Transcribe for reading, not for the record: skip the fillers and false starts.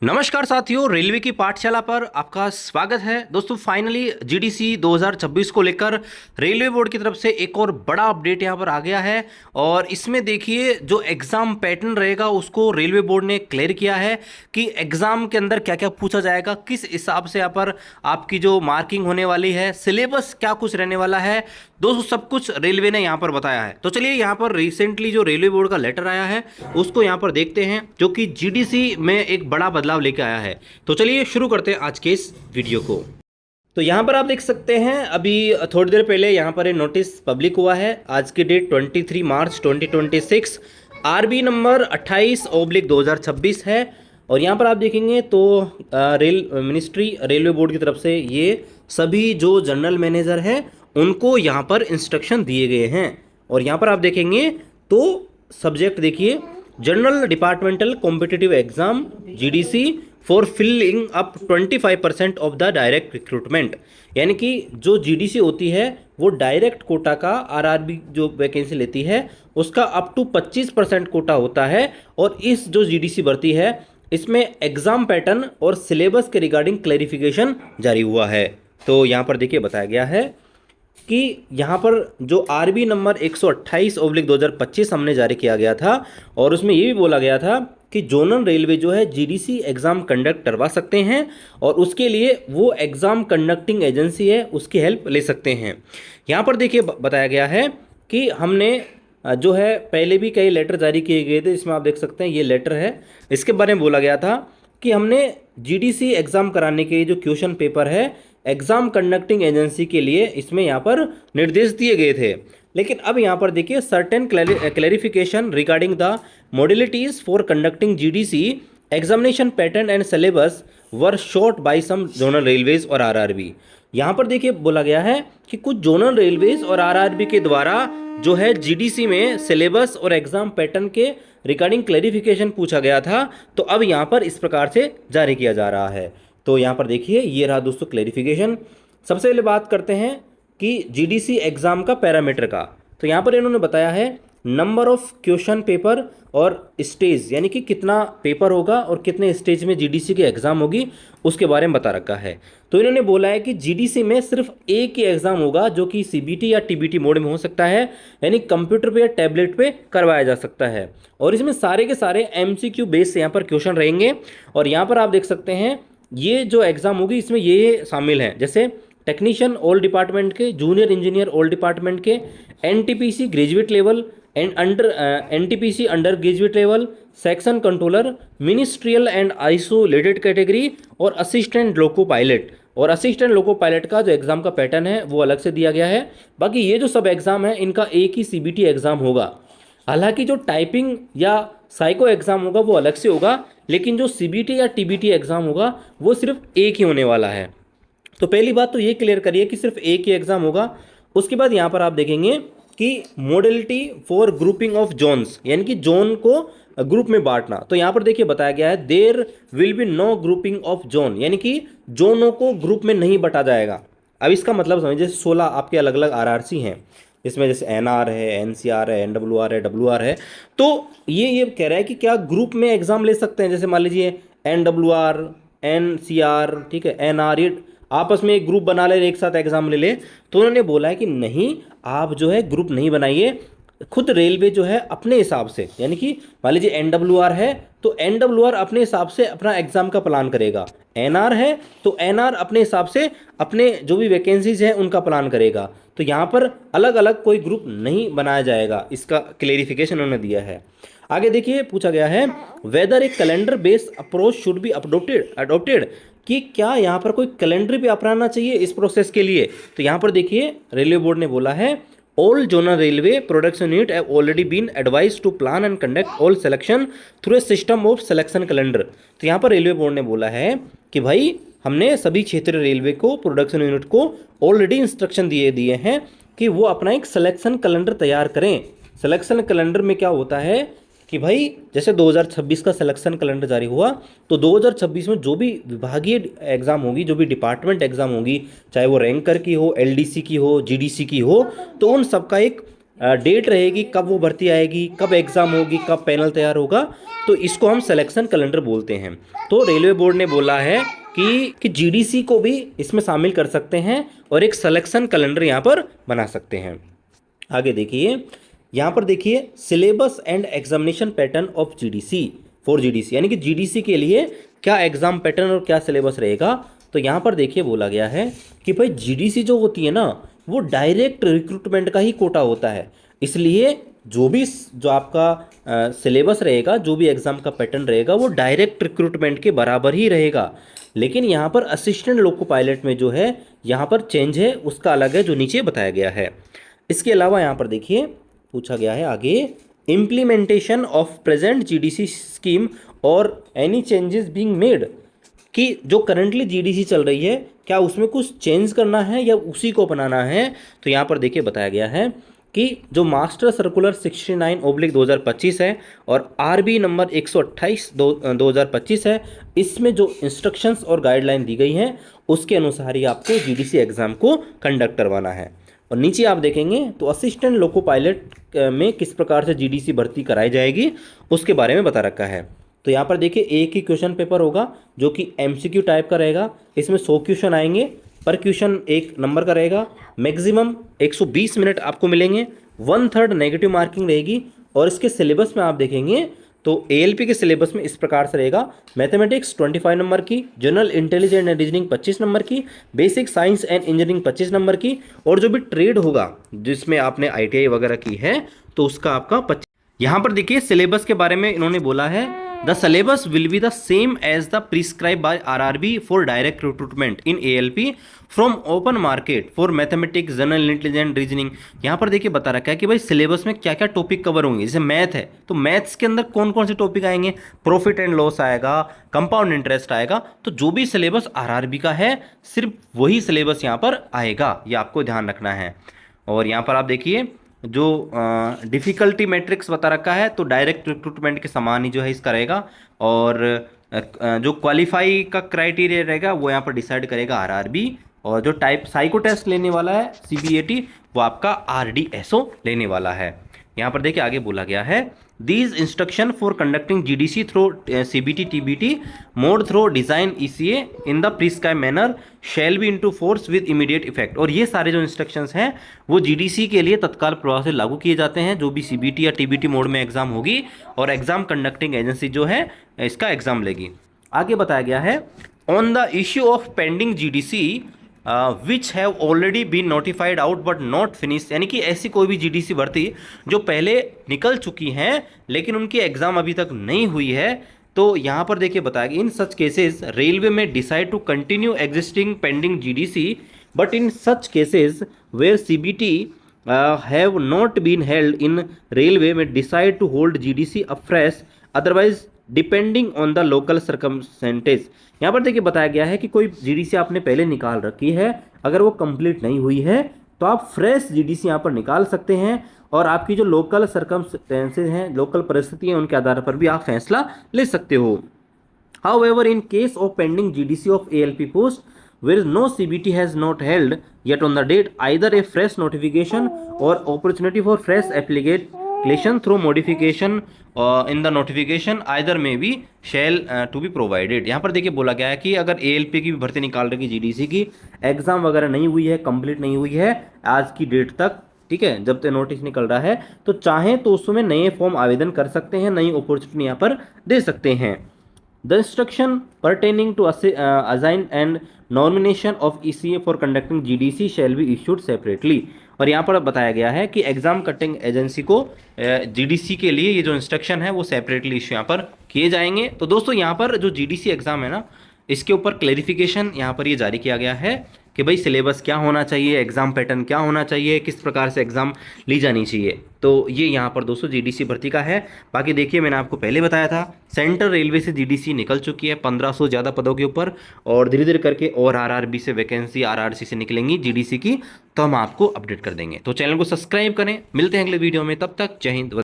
नमस्कार साथियों, रेलवे की पाठशाला पर आपका स्वागत है। दोस्तों फाइनली जीडीसी 2026 को लेकर रेलवे बोर्ड की तरफ से एक और बड़ा अपडेट यहाँ पर आ गया है। और इसमें देखिए जो एग्ज़ाम पैटर्न रहेगा उसको रेलवे बोर्ड ने क्लियर किया है कि एग्ज़ाम के अंदर क्या क्या पूछा जाएगा, किस हिसाब से यहाँ पर आपकी जो मार्किंग होने वाली है, सिलेबस क्या कुछ रहने वाला है। दोस्तों सब कुछ रेलवे ने यहाँ पर बताया है। तो चलिए यहाँ पर रिसेंटली जो रेलवे बोर्ड का लेटर आया है उसको यहाँ पर देखते हैं, जो कि जीडीसी में एक बड़ा बदलाव लेकर आया है। तो चलिए शुरू करते हैं आज के इस वीडियो को। तो यहाँ पर आप देख सकते हैं अभी थोड़ी देर पहले यहाँ पर एक नोटिस पब्लिक हुआ है। आज की डेट 23 मार्च 2026, आरबी नंबर 28/2026 है। और यहाँ पर आप देखेंगे तो रेलवे बोर्ड की तरफ से ये सभी जो जनरल मैनेजर हैं उनको यहाँ पर इंस्ट्रक्शन दिए गए हैं। और यहाँ पर आप देखेंगे तो सब्जेक्ट देखिए, general departmental competitive exam GDC for filling up 25% of the direct recruitment. यानी कि जो जीडीसी होती है वो डायरेक्ट कोटा का आरआरबी जो वैकेंसी लेती है उसका अप टू 25% कोटा होता है। और इस जो जीडीसी भर्ती है इसमें एग्जाम पैटर्न और सिलेबस के रिगार्डिंग क्लैरिफिकेशन जारी हुआ है। तो यहाँ पर देखिए बताया गया है कि यहाँ पर जो आरबी नंबर 128/2025 हमने जारी किया गया था और उसमें ये भी बोला गया था कि जोनल रेलवे जो है जीडीसी एग्ज़ाम कंडक्ट करवा सकते हैं और उसके लिए वो एग्ज़ाम कंडक्टिंग एजेंसी है उसकी हेल्प ले सकते हैं। यहाँ पर देखिए बताया गया है कि हमने जो है पहले भी कई लेटर जारी किए गए थे, इसमें आप देख सकते हैं ये लेटर है। इसके बारे में बोला गया था कि हमने जीडीसी एग्ज़ाम कराने के जो क्वेश्चन पेपर है एग्ज़ाम कंडक्टिंग एजेंसी के लिए इसमें यहाँ पर निर्देश दिए गए थे। लेकिन अब यहाँ पर देखिए certain clarification regarding the modalities for conducting GDC examination pattern and syllabus were sought by some zonal railways और आरआरबी। यहाँ पर देखिए बोला गया है कि कुछ जोनल रेलवेज और आरआरबी के द्वारा जो है जीडीसी में सिलेबस और एग्ज़ाम पैटर्न के रिगार्डिंग क्लैरिफिकेशन पूछा गया था, तो अब यहाँ पर इस प्रकार से जारी किया जा रहा है। तो यहाँ पर देखिए ये रहा दोस्तों क्लैरिफिकेशन। सबसे पहले बात करते हैं कि जीडीसी एग्ज़ाम का पैरामीटर का। तो यहाँ पर इन्होंने बताया है नंबर ऑफ क्वेश्चन पेपर और स्टेज, यानी कि कितना पेपर होगा और कितने स्टेज में जीडीसी की एग्ज़ाम होगी उसके बारे में बता रखा है। तो इन्होंने बोला है कि जीडीसी में सिर्फ एक ही एग्ज़ाम होगा जो कि सीबीटी या टीबीटी मोड में हो सकता है, यानी कंप्यूटर पे या टैबलेट पे करवाया जा सकता है। और इसमें सारे के सारे एमसीक्यू बेस से यहाँ पर क्वेश्चन रहेंगे। और यहाँ पर आप देख सकते हैं ये जो एग्ज़ाम होगी इसमें ये शामिल हैं, जैसे टेक्नीशियन ऑल डिपार्टमेंट के, जूनियर इंजीनियर ऑल डिपार्टमेंट के, NTPC graduate level and NTPC under graduate level, section controller, ministerial and isolated category और असिस्टेंट लोको पायलट। और असिस्टेंट लोको पायलट का जो एग्ज़ाम का पैटर्न है वो अलग से दिया गया है। बाकी ये जो सब एग्ज़ाम है इनका एक ही सीबीटी एग्ज़ाम होगा। हालांकि जो टाइपिंग या साइको एग्ज़ाम होगा वो अलग से होगा, लेकिन जो सीबीटी या टीबीटी एग्ज़ाम होगा वो सिर्फ एक ही होने वाला है। तो पहली बात तो ये क्लियर करिए कि सिर्फ एक ही एग्ज़ाम होगा। उसके बाद यहाँ पर आप देखेंगे कि modality for grouping of Jones, यानी कि जोन को ग्रुप में बांटना। तो यहाँ पर देखिए बताया गया है there will be no grouping of zone, यानी कि जोनों को ग्रुप में नहीं बांटा जाएगा। अब इसका मतलब समझिए 16 आपके अलग अलग आरआरसी हैं, इसमें जैसे एनआर है, एनसीआर है, एनडब्ल्यूआर है, डब्ल्यूआर है। तो ये कह रहा है कि क्या ग्रुप में एग्ज़ाम ले सकते हैं, जैसे मान लीजिए एनडब्ल्यूआर, एनसीआर, ठीक है, एनआर, ये आपस में एक ग्रुप बना ले, एक साथ एग्ज़ाम ले ले। तो उन्होंने बोला है कि नहीं, आप जो है ग्रुप नहीं बनाइए, खुद रेलवे जो है अपने हिसाब से, यानी कि मान लीजिए एनडब्ल्यूआर है तो एनडब्ल्यूआर अपने हिसाब से अपना एग्ज़ाम का प्लान करेगा, एनआर है तो एनआर अपने हिसाब से अपने जो भी वैकेंसीज हैं उनका प्लान करेगा। तो यहाँ पर अलग अलग कोई ग्रुप नहीं बनाया जाएगा, इसका क्लेरिफिकेशन उन्होंने दिया है। आगे देखिए पूछा गया है whether a calendar based approach should be adopted, कि क्या यहाँ पर कोई कैलेंडर भी अपनाना चाहिए इस प्रोसेस के लिए। तो यहाँ पर देखिए रेलवे बोर्ड ने बोला है all zonal railway production unit have already been advise to plan and conduct all selection through a system of selection calendar. तो यहाँ पर रेलवे बोर्ड ने बोला है कि भाई हमने सभी क्षेत्रीय रेलवे को, प्रोडक्शन यूनिट को ऑलरेडी इंस्ट्रक्शन दिए हैं कि वो अपना एक सिलेक्शन कैलेंडर तैयार करें। सिलेक्शन कैलेंडर में क्या होता है कि भाई जैसे 2026 का सिलेक्शन कैलेंडर जारी हुआ तो 2026 में जो भी विभागीय एग्ज़ाम होगी, जो भी डिपार्टमेंट एग्ज़ाम होगी, चाहे वो रैंकर की हो, एलडीसी की हो, जीडीसी की हो, तो उन सब का एक डेट रहेगी, कब वो भर्ती आएगी, कब एग्ज़ाम होगी, कब पैनल तैयार होगा, तो इसको हम सिलेक्शन कैलेंडर बोलते हैं। तो रेलवे बोर्ड ने बोला है कि जीडीसी को भी इसमें शामिल कर सकते हैं और एक सिलेक्शन कैलेंडर यहाँ पर बना सकते हैं। आगे देखिए, यहाँ पर देखिए syllabus and examination pattern of GDC for GDC, यानी कि जीडीसी के लिए क्या एग्जाम पैटर्न और क्या सिलेबस रहेगा। तो यहाँ पर देखिए बोला गया है कि भाई जीडीसी जो होती है ना, वो डायरेक्ट रिक्रूटमेंट का ही कोटा होता है, इसलिए जो आपका सिलेबस रहेगा, जो भी एग्ज़ाम का पैटर्न रहेगा, वो डायरेक्ट रिक्रूटमेंट के बराबर ही रहेगा। लेकिन यहाँ पर असिस्टेंट लोको पायलट में जो है यहाँ पर चेंज है, उसका अलग है, जो नीचे बताया गया है। इसके अलावा यहाँ पर देखिए पूछा गया है आगे, implementation of present GDC scheme और एनी चेंजेस बीइंग मेड, कि जो करंटली जीडीसी चल रही है क्या उसमें कुछ चेंज करना है या उसी को अपनाना है। तो यहाँ पर देखिए बताया गया है कि जो मास्टर सर्कुलर 69/2025 है और आरबी नंबर 128/2025 है, इसमें जो इंस्ट्रक्शंस और गाइडलाइन दी गई हैं उसके अनुसार ही आपको जीडीसी एग्ज़ाम को कंडक्ट करवाना है। और नीचे आप देखेंगे तो असिस्टेंट लोको पायलट में किस प्रकार से जीडीसी भर्ती कराई जाएगी उसके बारे में बता रखा है। तो यहाँ पर देखिए एक ही क्वेश्चन पेपर होगा जो कि एमसीक्यू टाइप का रहेगा, इसमें 100 क्वेश्चन आएंगे, पर क्वेश्चन 1 नंबर का रहेगा, मैक्सिमम 120 मिनट आपको मिलेंगे, 1/3 नेगेटिव मार्किंग रहेगी। और इसके सिलेबस में आप देखेंगे तो एएलपी के सिलेबस में इस प्रकार से रहेगा, मैथमेटिक्स 25 नंबर की, general intelligence and reasoning 25 number की, basic science and engineering 25 number की, और जो भी ट्रेड होगा जिसमें आपने आईटीआई वगैरह की है तो उसका आपका 25। यहाँ पर देखिए सिलेबस के बारे में इन्होंने बोला है, the syllabus will be the same as the prescribe by RRB for direct recruitment in ALP from open market for mathematics, general intelligence, reasoning. यहाँ पर देखिए बता रखा है कि भाई सिलेबस में क्या क्या टॉपिक कवर होंगे। जैसे मैथ है तो मैथ्स के अंदर कौन कौन से टॉपिक आएंगे, प्रॉफिट एंड लॉस आएगा, कंपाउंड इंटरेस्ट आएगा। तो जो भी सिलेबस आरआरबी का है सिर्फ वही सिलेबस यहाँ पर आएगा, ये आपको ध्यान रखना है। और यहाँ पर आप देखिए जो डिफ़िकल्टी मैट्रिक्स बता रखा है तो डायरेक्ट रिक्रूटमेंट के समान ही जो है इसका रहेगा। और जो क्वालिफाई का क्राइटेरिया रहेगा वो यहाँ पर डिसाइड करेगा आरआरबी। और जो टाइप साइको टेस्ट लेने वाला है सीबीएटी, वो आपका आरडीएसओ लेने वाला है। यहाँ पर देखिए आगे बोला गया है, these instruction for conducting GDC through CBT TBT mode through design ECA in the prescribe manner shall be into force with immediate effect. और ये सारे जो इंस्ट्रक्शंस हैं वो जीडीसी के लिए तत्काल प्रभाव से लागू किए जाते हैं, जो भी सीबीटी या टीबीटी मोड में एग्जाम होगी और एग्जाम कंडक्टिंग एजेंसी जो है इसका एग्जाम लेगी। आगे बताया गया है, on the issue of pending GDC which have already been notified out but not finish, यानी कि ऐसी कोई भी जीडीसी भर्ती जो पहले निकल चुकी हैं लेकिन उनकी एग्ज़ाम अभी तक नहीं हुई है, तो यहाँ पर देखिए बताया कि इन सच केसेस रेलवे में decide to continue existing pending GDC, but in such cases where CBT have not been held in railway में decide to hold GDC afresh otherwise depending on the local circumstances. यहाँ पर देखिए बताया गया है कि कोई जीडीसी आपने पहले निकाल रखी है, अगर वो कंप्लीट नहीं हुई है तो आप फ्रेश जीडीसी यहाँ पर निकाल सकते हैं, और आपकी जो लोकल सर्कमस्टेंसेस हैं, लोकल परिस्थिति हैं, उनके आधार पर भी आप फैसला ले सकते हो। However, in case of pending GDC of ALP post, where no CBT has not held yet on the date, either a fresh notification or opportunity for fresh application through modification in the notification either may be shall to be provided। यहाँ पर देखिए बोला गया है कि अगर ALP की भी भर्ती निकाल रही GDC की, एग्जाम वगैरह नहीं हुई है, कंप्लीट नहीं हुई है आज की डेट तक, ठीक है, जब तक नोटिस निकल रहा है, तो चाहें तो उसमें नए फॉर्म आवेदन कर सकते हैं, नई अपॉर्चुनिटी यहाँ पर दे सकते हैं। The instruction pertaining to assign and nomination of ECA for conducting GDC shall be issued separately। और यहाँ पर बताया गया है कि एग्जाम कटिंग एजेंसी को जीडीसी के लिए ये जो इंस्ट्रक्शन है वो सेपरेटली इश्यू यहाँ पर किए जाएंगे। तो दोस्तों यहाँ पर जो जीडीसी एग्जाम है ना, इसके ऊपर क्लैरिफिकेशन यहाँ पर ये जारी किया गया है कि भाई सिलेबस क्या होना चाहिए, एग्जाम पैटर्न क्या होना चाहिए, किस प्रकार से एग्जाम ली जानी चाहिए। तो ये यहाँ पर दोस्तों जीडीसी भर्ती का है। बाकी देखिए मैंने आपको पहले बताया था सेंट्रल रेलवे से जीडीसी निकल चुकी है 1500 ज़्यादा पदों के ऊपर, और धीरे धीरे करके और आरआरबी से वैकेंसी, आरआरसी से निकलेंगी जीडीसी की, तो हम आपको अपडेट कर देंगे। तो चैनल को सब्सक्राइब करें, मिलते हैं अगले वीडियो में, तब तक जय हिंद।